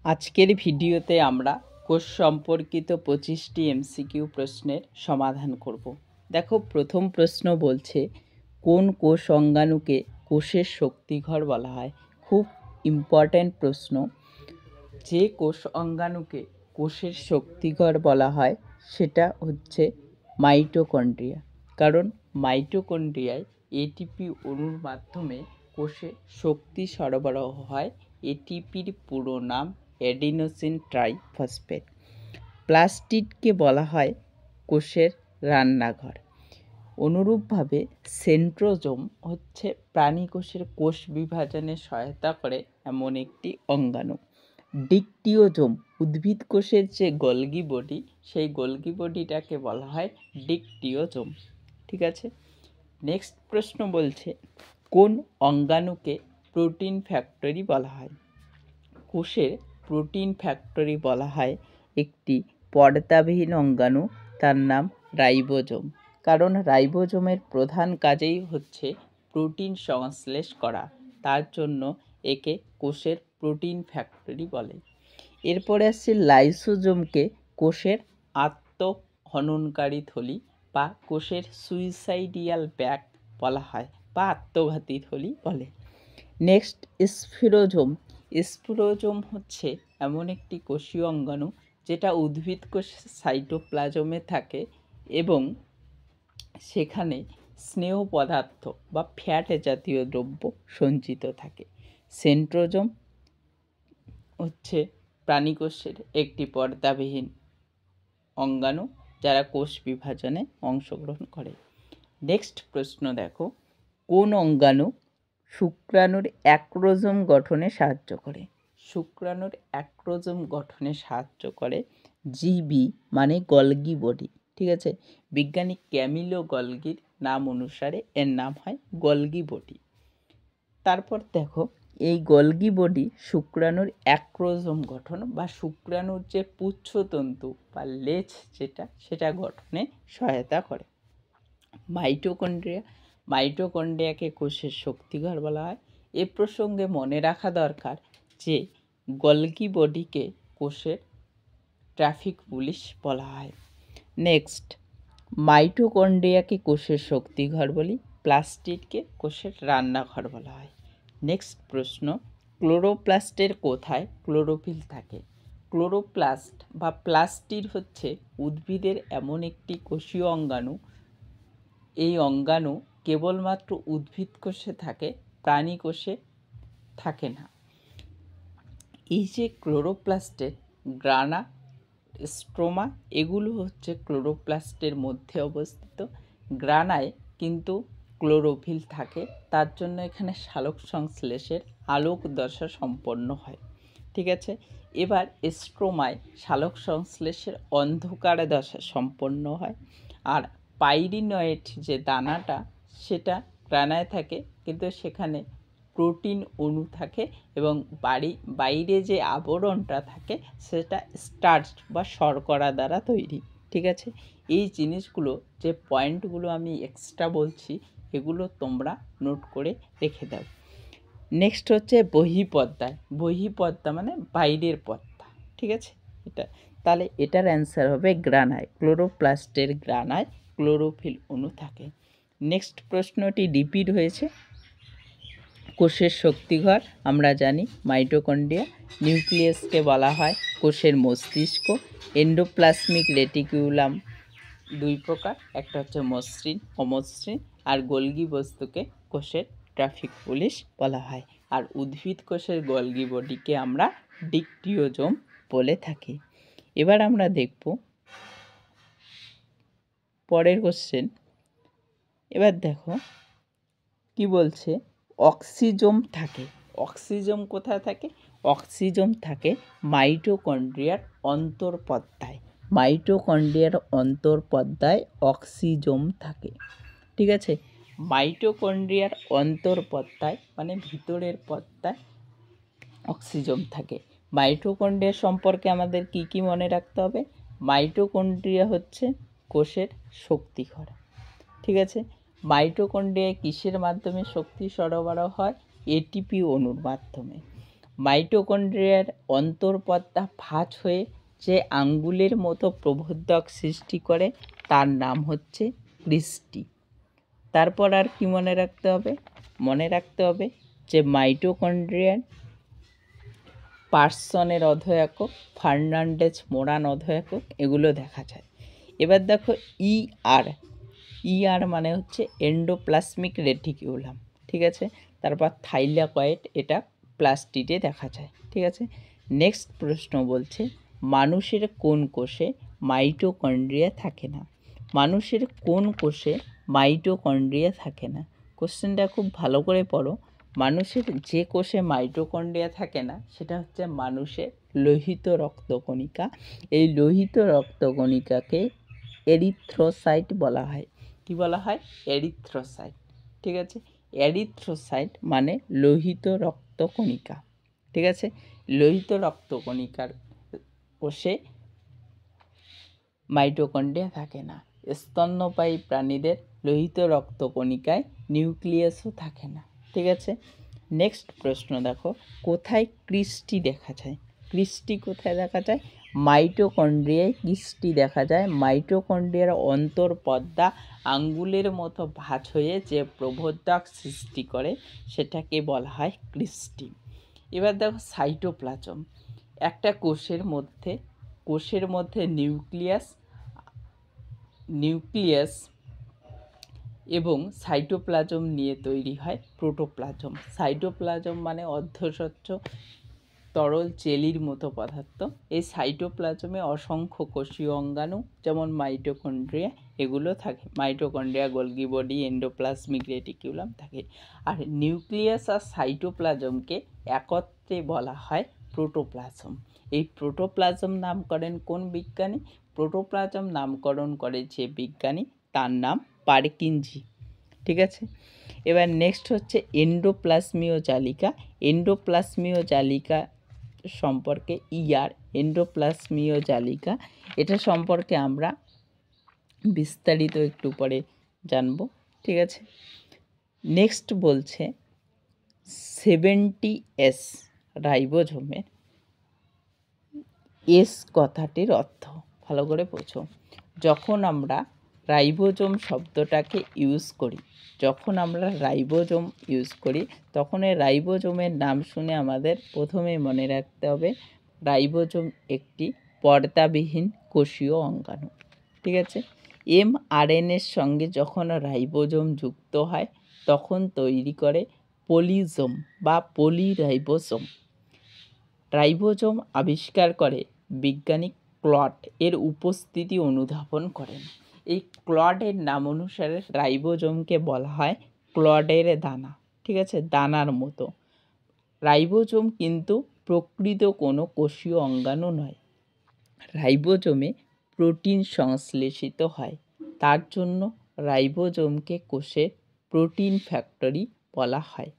আজকের ভিডিওতে আমরা কোষ সম্পর্কিত 25টি এমসিকিউ প্রশ্নের সমাধান করব। দেখো, প্রথম প্রশ্ন বলছে কোন কোষ অঙ্গাণুকে কোষের শক্তিঘর বলা হয়। খুব ইম্পর্ট্যান্ট প্রশ্ন। যে কোষ অঙ্গাণুকে কোষের শক্তিঘর বলা হয় সেটা হচ্ছে মাইটোকন্ড্রিয়া, কারণ মাইটোকন্ড্রিয়ায় এটিপি অণুর মাধ্যমে কোষে শক্তি সরবরাহ হয়। এটিপির পুরো নাম অ্যাডিনোসিন ট্রাইফসফেট। প্লাস্টিডকে বলা হয় কোষের রান্নাঘর। অনুরূপভাবে সেন্ট্রোজোম হচ্ছে প্রাণী কোষের কোষ বিভাজনে সহায়তা করে এমন একটি অঙ্গাণু। ডিকটিওজোম উদ্ভিদ কোষের যে গোলগি বডি, সেই গোলগি বডিটাকে বলা হয় ডিকটিওজোম। ঠিক আছে, নেক্সট প্রশ্ন বলছে কোন অঙ্গাণুকে প্রোটিন ফ্যাক্টরি বলা হয়। কোষের প্রোটিন ফ্যাক্টরি বলা হয় একটি পর্দাবিহীন অঙ্গাণু, তার নাম রাইবোজোম, কারণ রাইবোজোমের প্রধান কাজেই হচ্ছে প্রোটিন সংশ্লেষ করা, তার জন্য একে কোষের প্রোটিন ফ্যাক্টরি বলে। এরপরে আসছে লাইসোজোমকে কোষের আত্মহননকারী থলি বা কোষের সুইসাইডিয়াল ব্যাগ বলা হয় বা আত্মঘাতী থলি বলে। নেক্সট স্ফিরোজোম। স্ফিরোজোম হচ্ছে এমন একটি কোষীয় অঙ্গাণু যেটা উদ্ভিদ কোষের সাইটোপ্লাজমে থাকে এবং সেখানে স্নেহ পদার্থ বা ফ্যাট জাতীয় দ্রব্য সঞ্চিত থাকে। সেন্ট্রোজোম হচ্ছে প্রাণী কোষের একটি পর্দাবিহীন অঙ্গাণু যারা কোষ বিভাজনে অংশগ্রহণ করে। নেক্সট প্রশ্ন দেখো, কোন অঙ্গাণু শুক্রাণুর অ্যাক্রোজোম গঠনে সাহায্য করে। শুক্রাণুর অ্যাক্রোজোম গঠনে সাহায্য করে জিবি মানে গলগি বডি। ঠিক আছে, বিজ্ঞানী ক্যামিলো গলগির নাম অনুসারে এর নাম হয় গলগি বডি। তারপর দেখো, এই গলগি বডি শুক্রাণুর অ্যাক্রোজোম গঠন বা শুক্রাণুর যে পুচ্ছতন্তু বা লেজ সেটা গঠনে সহায়তা করে। মাইটোকন্ড্রিয়াকে কোষের শক্তিঘর বলা হয়। এ প্রসঙ্গে মনে রাখা দরকার যে গলগি বডিকে কোষের ট্রাফিক পুলিশ বলা হয়। নেক্সট, মাইটোকন্ড্রিয়াকে কোষের শক্তিঘর বলি, প্লাস্টিডকে কোষের রান্নাঘর বলা হয়। নেক্সট প্রশ্ন, ক্লোরোপ্লাস্টের কোথায় ক্লোরোফিল থাকে। ক্লোরোপ্লাস্ট বা প্লাস্টিড হচ্ছে উদ্ভিদের এমন একটি কোষীয় অঙ্গাণু, এই অঙ্গাণু কেবলমাত্র উদ্ভিদ কোষে থাকে, প্রাণী কোষে থাকে না। এই যে ক্লোরোপ্লাস্টের গ্রানা, স্ট্রোমা, এগুলো হচ্ছে ক্লোরোপ্লাস্টের মধ্যে অবস্থিত। গ্রানায় কিন্তু ক্লোরোফিল থাকে, তার জন্য এখানে সালোক সংশ্লেষের আলোক দশা সম্পন্ন হয়। ঠিক আছে, এবার স্ট্রোমায় সালোক সংশ্লেষের অন্ধকার দশা সম্পন্ন হয়। আর পাইরিনয়েড যে দানাটা সেটা গ্রানায় থাকে, কিন্তু সেখানে প্রোটিন অণু থাকে এবং বাইরে যে আবরণটা থাকে সেটা স্টার্চ বা শর্করা দ্বারা তৈরি। ঠিক আছে, এই জিনিসগুলো যে পয়েন্টগুলো আমি এক্সট্রা বলছি এগুলো তোমরা নোট করে রেখে দাও। নেক্সট হচ্ছে বহিঃপর্দা মানে বাইরের পর্দা। ঠিক আছে, তাহলে এটার অ্যান্সার হবে গ্রানায়। ক্লোরোপ্লাস্টের গ্রানায় ক্লোরোফিল অণু থাকে। নেক্সট প্রশ্নটি রিপিট হয়েছে। কোষের শক্তিঘর আমরা জানি মাইটোকন্ড্রিয়া। নিউক্লিয়াসকে বলা হয় কোষের মস্তিষ্ক। এন্ডোপ্লাজমিক রেটিকুলাম দুই প্রকার, একটা হচ্ছে মসৃণ, অমসৃণ। আর গোলগি বস্তুকে কোষের ট্রাফিক পুলিশ বলা হয়। আর উদ্ভিদ কোষের গোলগি বডিকে আমরা ডিকটিওজোম বলে থাকি। এবার আমরা দেখব পরের কোশ্চেন। এবার দেখো কি বলছে, অক্সিজোম থাকে। অক্সিজোম কোথায় থাকে? অক্সিজোম থাকে মাইটোকন্ড্রিয়ার অন্তঃপর্দায়। মাইটোকন্ড্রিয়ার অন্তঃপর্দায় অক্সিজোম থাকে। ঠিক আছে, মাইটোকন্ড্রিয়ার অন্তঃপর্দায় মানে ভিতরের পর্দায় অক্সিজোম থাকে। মাইটোকন্ড্রিয়া সম্পর্কে আমাদের কি কি মনে রাখতে হবে? মাইটোকন্ড্রিয়া হচ্ছে কোষের শক্তিঘর। ঠিক আছে, মাইটোকন্ড্রিয়ায় কিসের মাধ্যমে শক্তি সরবরাহ হয়? এটিপি অণুর মাধ্যমে। মাইটোকন্ড্রিয়ার অন্তর্পর্দা ভাঁজ হয়ে যে আঙ্গুলের মতো প্রবর্ধক সৃষ্টি করে তার নাম হচ্ছে ক্রিস্টি। তারপর আর কি মনে রাখতে হবে? মনে রাখতে হবে যে মাইটোকন্ড্রিয়ার পার্সনের অধ একক, ফার্নান্ডেজ মোরান অধ একক, এগুলো দেখা যায়। এবার দেখো ইআর মানে হচ্ছে এন্ডোপ্লাজমিক রেটিকিউলাম, ঠিক আছে। তারপর থাইলাকয়েড, এটা প্লাস্টিডে দেখা যায়, ঠিক আছে। নেক্সট প্রশ্ন বলছে মানুষের কোন কোষে মাইটোকন্ড্রিয়া থাকে না? মানুষের কোন কোষে মাইটোকন্ড্রিয়া থাকে না? কোশ্চেনটা খুব ভালো করে পড়ো। মানুষের যে কোষে মাইটোকন্ড্রিয়া থাকে না সেটা হচ্ছে মানুষের লোহিত রক্তকণিকা। এই লোহিত রক্তকণিকাকে এরিথ্রোসাইট বলা হয়। কি বলা হয়? এরিথ্রোসাইট, ঠিক আছে। এরিথ্রোসাইট মানে লোহিত রক্তকণিকা, ঠিক আছে। লোহিত রক্তকণিকার কোষে মাইটোকন্ড্রিয়া থাকে না। স্তন্যপায়ী প্রাণীদের লোহিত রক্তকণিকায় নিউক্লিয়াসও থাকে না, ঠিক আছে। নেক্সট প্রশ্ন দেখো, কোথায় ক্রিস্টি দেখা যায়? ক্রিস্টি কোথায় দেখা যায়? মাইটোকন্ড্রিয়ায় ক্রিস্টি দেখা যায়। মাইটোকন্ড্রিয়ার অন্তর্পর্দা আঙ্গুলের মতো ভাঁজ হয়ে যে প্রবর্ধক সৃষ্টি করে সেটাকে বলা হয় ক্রিস্টি। এবার দেখো সাইটোপ্লাজম। একটা কোষের মধ্যে নিউক্লিয়াস এবং সাইটোপ্লাজম নিয়ে তৈরি হয় প্রোটোপ্লাজম। সাইটোপ্লাজম মানে অর্ধস্বচ্ছ তরল জেলির মতো পদার্থ। এই সাইটোপ্লাজমে অসংখ্য কোষীয় অঙ্গাণু যেমন মাইটোকন্ড্রিয়া এগুলো থাকে। Mitochondria, Golgi body, endoplasmic reticulum থাকে। আর নিউক্লিয়াস আর সাইটোপ্লাজমকে একত্রে বলা হয় প্রোটোপ্লাজম। এই প্রোটোপ্লাজম নাম করেন কোন বিজ্ঞানী? প্রোটোপ্লাজম নামকরণ করে যে বিজ্ঞানী তার নাম পারকিনজি, ঠিক আছে। এবার নেক্সট হচ্ছে এন্ডোপ্লাজমীয় জালিকা। এন্ডোপ্লাজমীয় জালিকা সম্পর্কে এন্ডোপ্লাজমীয় জালিকা, এটা সম্পর্কে আমরা বিস্তারিত একটু পরে জানব, ঠিক আছে। নেক্সট বলছে 70S রাইবোজোমের এস কথাটির অর্থ ভালো করে বোঝো। যখন আমরা রাইবোজোম শব্দটাকে ইউজ করি তখন এই রাইবোজোমের নাম শুনে আমাদের প্রথমেই মনে রাখতে হবে রাইবোজোম একটি পর্দাবিহীন কোষীয় অঙ্গাণু, ঠিক আছে। mRNAর সঙ্গে যখন রাইবোজোম যুক্ত হয় তখন তৈরি করে পলিজোম বা পলিরাইবোজোম। রাইবোজোম আবিষ্কার করে বিজ্ঞানী ক্লড এর উপস্থিতি অনুধাবন করেন। এই ক্লডের নাম অনুসারে রাইবোজোমকে বলা হয় ক্লডের দানা, ঠিক আছে, দানার মতো। রাইবোজোম কিন্তু প্রকৃত কোনো কোষীয় অঙ্গাণু নয়। রাইবোজোমে প্রোটিন সংশ্লেষিত হয়, তার জন্য রাইবোজোমকে কোষের প্রোটিন ফ্যাক্টরি বলা হয়।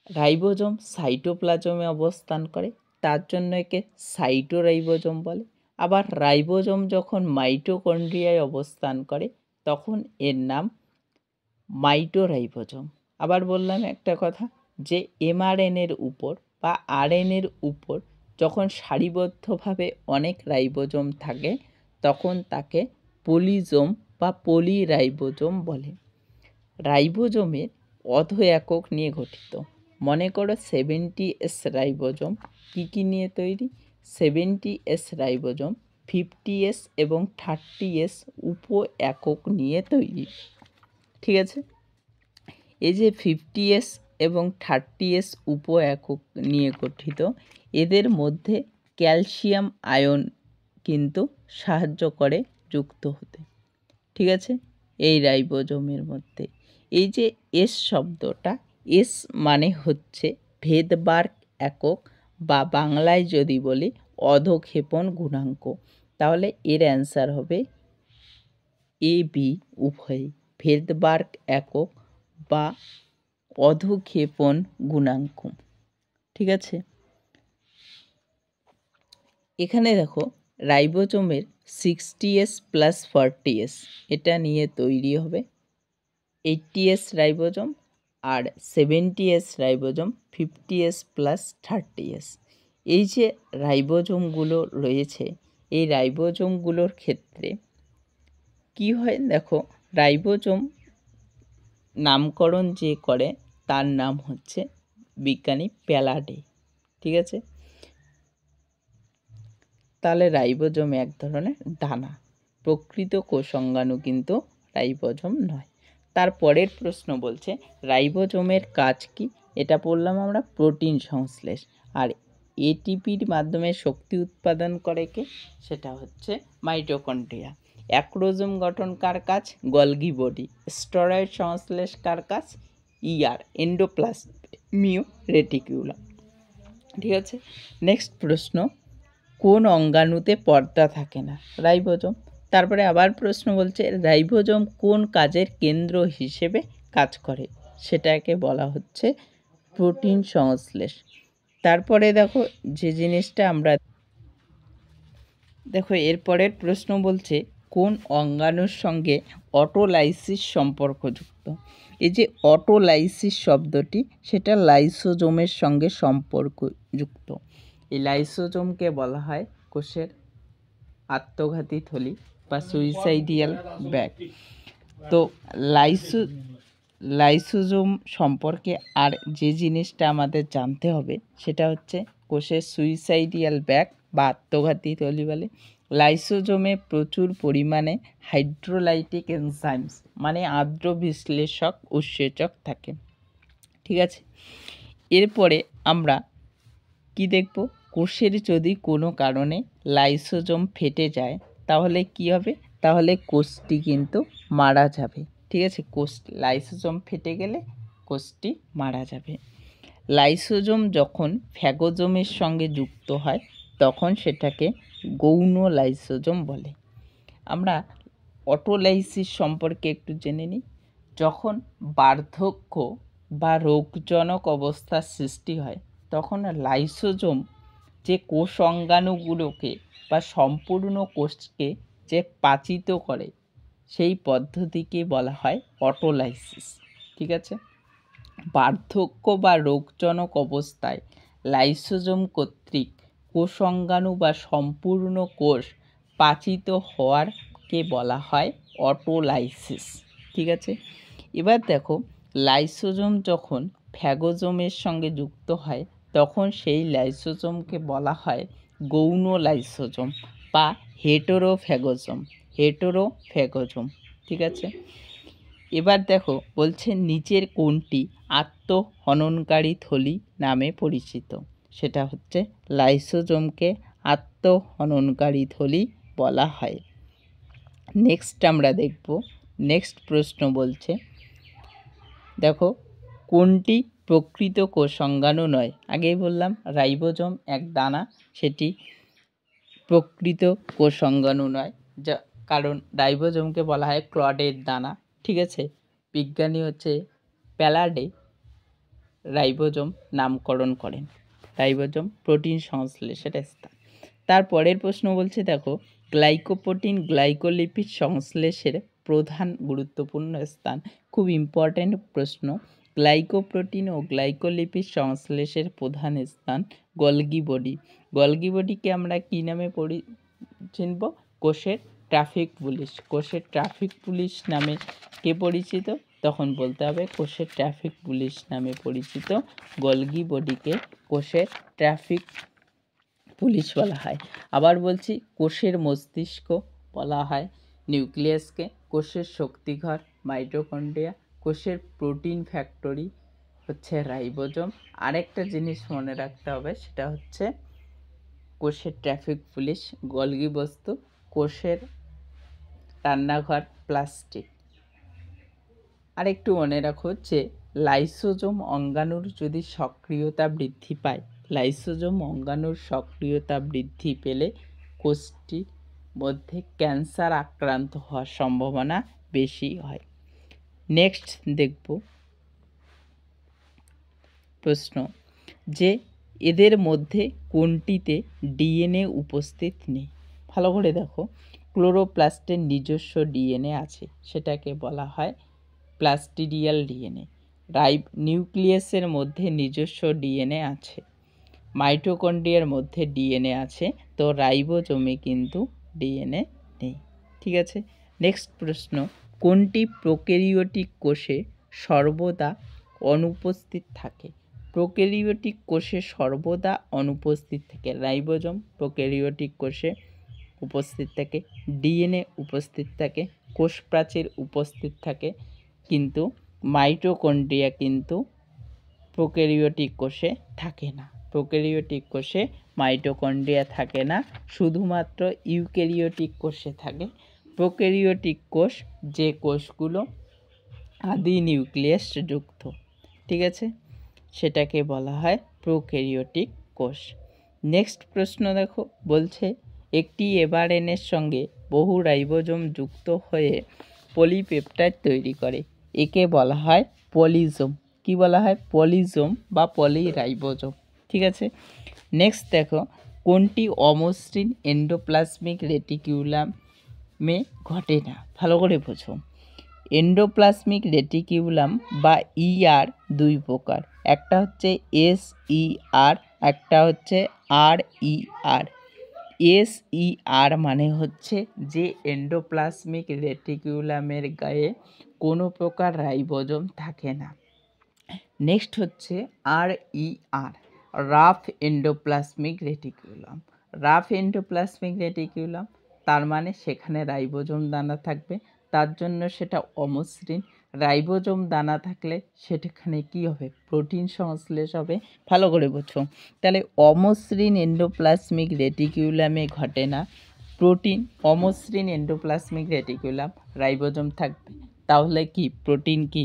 রাইবোজোম সাইটোপ্লাজমে অবস্থান করে, তার জন্য একে সাইটোরাইবোজোম বলে। আবার রাইবোজোম যখন মাইটোকন্ড্রিয়ায় অবস্থান করে তখন এর নাম মাইটোরাইবোজোম। আবার বললাম একটা কথা যে mRNAর উপর বা RNAর উপর যখন সারিবদ্ধভাবে অনেক রাইবোজোম থাকে তখন তাকে পলিজোম বা পলিরাইবোজোম বলে। রাইবোজোমের অধ একক নিয়ে গঠিত। মনে করো 70S রাইবোজোম কী নিয়ে তৈরি? 70S রাইবোজোম 50S এবং 30S উপ একক নিয়ে তৈরি, ঠিক আছে। এই যে 50S এবং 30S উপ একক নিয়ে গঠিত, এদের মধ্যে ক্যালসিয়াম আয়ন কিন্তু সাহায্য করে যুক্ত হতে, ঠিক আছে, এই রাইবোজোমের মধ্যে। এই যে এস শব্দটা, এস মানে হচ্ছে ভেদবার্গ একক বা বাংলায় যদি বলি অধক্ষেপণ গুণাঙ্ক, তাহলে এর অ্যান্সার হবে AB উভয়ই, ভেদবার্গ একক বা অধক্ষেপণ গুণাঙ্ক, ঠিক আছে। এখানে দেখো রাইবোজোমের 60S + 40S এটা নিয়ে তৈরি হবে 80S রাইবোজোম, আর 70S ribosome, 50S plus 30S। এই যে রাইবোজোমগুলো রয়েছে, এই রাইবোজোমগুলোর ক্ষেত্রে কি হয় দেখো, রাইবোজোম নামকরণ যে করে তার নাম হচ্ছে বিজ্ঞানী প্যালাডে। ঠিক আছে, তাহলে রাইবোজোম এক ধরনের দানা, প্রকৃত কোষাঙ্গাণু কিন্তু রাইবোজোম নয়। তারপরের প্রশ্ন বলছে রাইবোজোমের কাজ কি? এটা পড়লাম আমরা প্রোটিন সংশ্লেষ। আর এটিপির মাধ্যমে শক্তি উৎপাদন করে কে? সেটা হচ্ছে মাইটোকন্ড্রিয়া। অ্যাক্রোজোম গঠন কার কাজ? Golgi body. স্টেরয়েড সংশ্লেষ কার কাজ? এন্ডোপ্লাজমীয় রেটিকুলাম। ঠিক আছে, নেক্সট প্রশ্ন, কোন অঙ্গাণুতে পর্দা থাকে না? রাইবোজোম। তারপরে আবার প্রশ্ন বলছে রাইবোজোম কোন কাজের কেন্দ্র হিসেবে কাজ করে? সেটাকে বলা হচ্ছে প্রোটিন সংশ্লেষ। তারপরে দেখো যে জিনিসটা আমরা দেখো এরপরের প্রশ্ন বলছে কোন অঙ্গাণুর সঙ্গে অটোলাইসিস সম্পর্কযুক্ত? এই যে অটোলাইসিস শব্দটি, সেটা লাইসোজোমের সঙ্গে সম্পর্কযুক্ত। এই লাইসোজোমকে বলা হয় কোষের আত্মঘাতী থলি বা সুইসাইডিয়াল ব্যাগ। তো লাইসোজোম সম্পর্কে আর যে জিনিসটা আমাদের জানতে হবে সেটা হচ্ছে কোষের সুইসাইডিয়াল ব্যাগ বা আত্মঘাতী থলি বলে। লাইসোজোমে প্রচুর পরিমাণে হাইড্রোলাইটিক এনজাইমস মানে আর্দ্র বিশ্লেষক উৎসেচক থাকে। ঠিক আছে, এরপরে আমরা কি দেখব, কোষের যদি কোনো কারণে লাইসোজোম ফেটে যায় তাহলে কি হবে? তাহলে কোষটি কিন্তু মারা যাবে। ঠিক আছে, লাইসোজোম ফেটে গেলে কোষটি মারা যাবে। লাইসোজোম যখন ফ্যাগোজোমের সঙ্গে যুক্ত হয় তখন সেটাকে গৌণ লাইসোজোম বলে। আমরা অটোলাইসিস সম্পর্কে একটু জেনে নিই। যখন বার্ধক্য বা রোগজনক অবস্থার সৃষ্টি হয় তখন লাইসোজোম যে কোষ অঙ্গাণুগুলোকে বা সম্পূর্ণ কোষকে যে পাচিত করে সেই পদ্ধতিকে বলা হয় অটোলাইসিস। ঠিক আছে, বার্ধক্য বা রোগজনক অবস্থায় লাইসোজোম কর্তৃক কোষ অঙ্গাণু বা সম্পূর্ণ কোষ পাচিত হওয়ারকে বলা হয় অটোলাইসিস। ঠিক আছে, এবার দেখো লাইসোজোম যখন ফ্যাগোজোমের সঙ্গে যুক্ত হয় তখন সেই লাইসোজোমকে বলা হয় গৌণ লাইসোজোম বা হেটেরোফ্যাগোজোম। ঠিক আছে, এবার দেখো বলছে নিচের কোনটি আত্মহননকারী থলি নামে পরিচিত? সেটা হচ্ছে লাইসোজোমকে আত্মহননকারী থলি বলা হয়। নেক্সট আমরা দেখব, নেক্সট প্রশ্ন বলছে দেখো কোনটি প্রকৃত কোষাঙ্গাণু নয়? আগেই বললাম রাইবোজোম এক দানা, সেটি প্রকৃত কোষাঙ্গাণু নয়, যা কারণ রাইবোজোমকে বলা হয় ক্লডের দানা। ঠিক আছে, বিজ্ঞানী হচ্ছে প্যালাডে রাইবোজোম নামকরণ করেন। রাইবোজোম প্রোটিন সংশ্লেষের স্থান। তারপরের প্রশ্ন বলছে দেখো গ্লাইকোপ্রোটিন গ্লাইকোলিপিড সংশ্লেষের প্রধান গুরুত্বপূর্ণ স্থান। খুব ইম্পর্ট্যান্ট প্রশ্ন। গ্লাইকোপ্রোটিন ও গ্লাইকোলিপিড সংশ্লেষের প্রধান স্থান গলগি বডি। গলগি বডিকে আমরা কী নামে চিনব? কোষের ট্রাফিক পুলিশ। কোষের ট্রাফিক পুলিশ নামে কে পরিচিত? তখন বলতে হবে কোষের ট্রাফিক পুলিশ নামে পরিচিত গলগি বডিকে কোষের ট্রাফিক পুলিশ বলা হয়। আবার বলছি কোষের মস্তিষ্ক বলা হয় নিউক্লিয়াসকে, কোষের শক্তিঘর মাইটোকন্ড্রিয়া, কোষের প্রোটিন ফ্যাক্টরি হচ্ছে রাইবোজোম। আরেকটা জিনিস মনে রাখতে হবে সেটা হচ্ছে কোষের ট্রাফিক পুলিশ গলগি বস্তু, কোষের রান্নাঘর প্লাস্টিক। আরেকটু মনে রাখো যে লাইসোজোম অঙ্গাণুর যদি সক্রিয়তা বৃদ্ধি পায়, লাইসোজোম অঙ্গাণুর সক্রিয়তা বৃদ্ধি পেলে কোষটির মধ্যে ক্যান্সার আক্রান্ত হওয়ার সম্ভাবনা বেশি হয়। নেক্সট দেখব প্রশ্ন যে এদের মধ্যে কোনটিতে ডিএনএ উপস্থিত নেই? ভালো করে দেখো, ক্লোরোপ্লাস্টের নিজস্ব ডিএনএ আছে, সেটাকে বলা হয় প্লাস্টিডিয়াল ডিএনএ। নিউক্লিয়াসের মধ্যে নিজস্ব ডিএনএ আছে, মাইটোকন্ড্রিয়ার মধ্যে ডিএনএ আছে, তো রাইবোজোমে কিন্তু ডিএনএ নেই। ঠিক আছে, নেক্সট প্রশ্ন, কোনটি প্রোক্যারিওটিক কোষে সর্বদা অনুপস্থিত থাকে? প্রোক্যারিওটিক কোষে সর্বদা অনুপস্থিত থাকে রাইবোজোম, প্রোক্যারিওটিক কোষে উপস্থিত থাকে, ডিএনএ উপস্থিত থাকে, কোষ প্রাচীর উপস্থিত থাকে, কিন্তু মাইটোকন্ড্রিয়া কিন্তু প্রোক্যারিওটিক কোষে থাকে না। প্রোক্যারিওটিক কোষে মাইটোকন্ড্রিয়া থাকে না, শুধুমাত্র ইউক্যারিওটিক কোষে থাকে। প্রোক্যারিওটিক কোষ যে কোষগুলো আদি নিউক্লিয়াস যুক্ত, ঠিক আছে, সেটাকে বলা হয় প্রোক্যারিওটিক কোষ। নেক্সট প্রশ্ন দেখো, বলছে একটি এমআরএনএর সঙ্গে বহু রাইবোজোম যুক্ত হয়ে পলিপেপটাইড তৈরি করে, একে বলা হয় পলিজোম। কি বলা হয়? পলিজোম বা পলিরাইবোজোম। ঠিক আছে, নেক্সট দেখো, কোনটি অমসৃণ এন্ডোপ্লাজমিক রেটিকিউলামে ঘটে না? ভালো করে বোঝো। এন্ডোপ্লাজমিক রেটিকিউলাম বা ইআর দুই প্রকার, একটা হচ্ছে এসইআর, একটা হচ্ছে আরইআর। এসইআর মানে হচ্ছে যে এন্ডোপ্লাজমিক রেটিকিউলামের গায়ে কোনো প্রকার রাইবোজোম থাকে না। নেক্সট হচ্ছে RER, rough endoplasmic reticulum. Rough endoplasmic reticulum তার মানে সেখানে রাইবোজোম দানা থাকবে, তার জন্য সেটা অমসৃণ। রাইবোজোম দানা থাকলে সেখানে কি হবে? প্রোটিন সংশ্লেষ হবে। ভালো করে বোঝো, তাহলে অমসৃণ এন্ডোপ্লাজমিক রেটিকিউলামে ঘটে না প্রোটিন। অমসৃণ এন্ডোপ্লাজমিক রেটিকিউলাম, রাইবোজোম থাকবে, তাহলে কি প্রোটিন, কি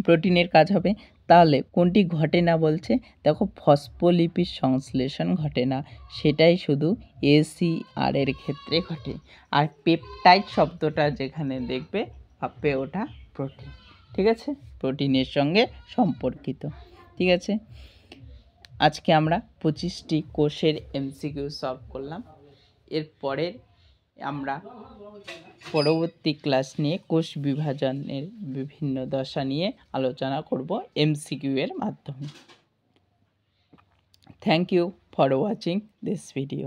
প্রোটিনের কাজ হবে। তাহলে কোনটি ঘটে না বলছে? দেখো, ফসফোলিপিড সংশ্লেষণ ঘটে না, সেটাই শুধু এসইআর এর ক্ষেত্রে ঘটে। আর পেপটাইড শব্দটা যেখানে দেখবে ভাববে ওটা প্রোটিন। ঠিক আছে, প্রোটিনের সঙ্গে সম্পর্কিত। ঠিক আছে, আজকে আমরা 25টি কোষের এমসিকিউ সলভ করলাম। এরপরে আমরা পরবর্তী ক্লাস নিয়ে কোষ বিভাজনের বিভিন্ন দশা নিয়ে আলোচনা করব এমসিকিউ এর মাধ্যমে। Thank you for watching this video.